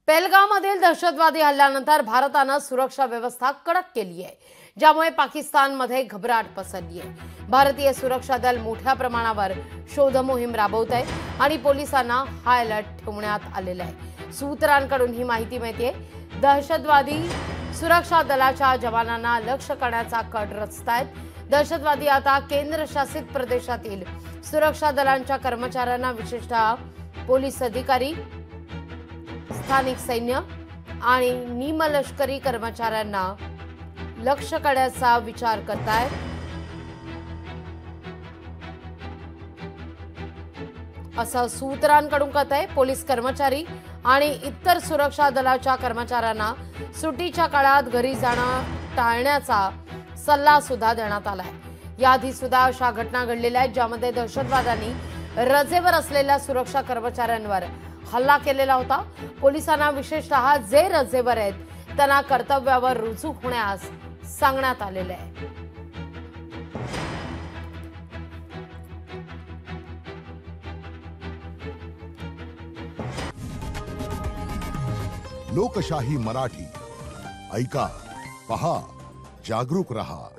पेहलगाममधील दहशतवादी हल्ल्यानंतर भारताने सुरक्षा व्यवस्था कडक केली आहे, ज्यामुळे पाकिस्तानमध्ये घबराट पसरली आहे। भारतीय सुरक्षा दल मोठ्या प्रमाणावर शोध मोहीम राबवत आहे आणि पोलिसांना हाय अलर्ट ठेवण्यात आलेले आहे। सूत्रांकडून ही माहिती मिळते, दहशतवादी सुरक्षा दलाच्या जवानांना लक्ष्य करण्याचा कट रचतायत। दहशतवादी आता केंद्रशासित प्रदेशातील सुरक्षा दलांच्या कर्मचाऱ्यांना, विशेषतः पोलीस अधिकारी, स्थानिक सैन्य आणि निमलष्करी कर्मचाऱ्यांना लक्ष्य करण्याचा विचार करतायत। असं सूत्रांकडून कळतंय। पोलीस कर्मचारी आणि इतर सुरक्षा दलाच्या कर्मचाऱ्यांना सुट्टीच्या काळात घरी जाणं टाळण्याचा सल्ला सुद्धा देण्यात आलाय। याआधी सुद्धा अशा घटना घडलेल्या आहेत, ज्यामध्ये दहशतवाद्यांनी रजेवर असलेल्या सुरक्षा कर्मचाऱ्यांवर हल्ला केलेला होता। पोलिसांना विशेषतः जे रजेवर आहेत त्यांना कर्तव्यावर रुजू होण्यास सांगण्यात आलेले आहे। लोकशाही मराठी ऐका, पहा, जागरूक रहा।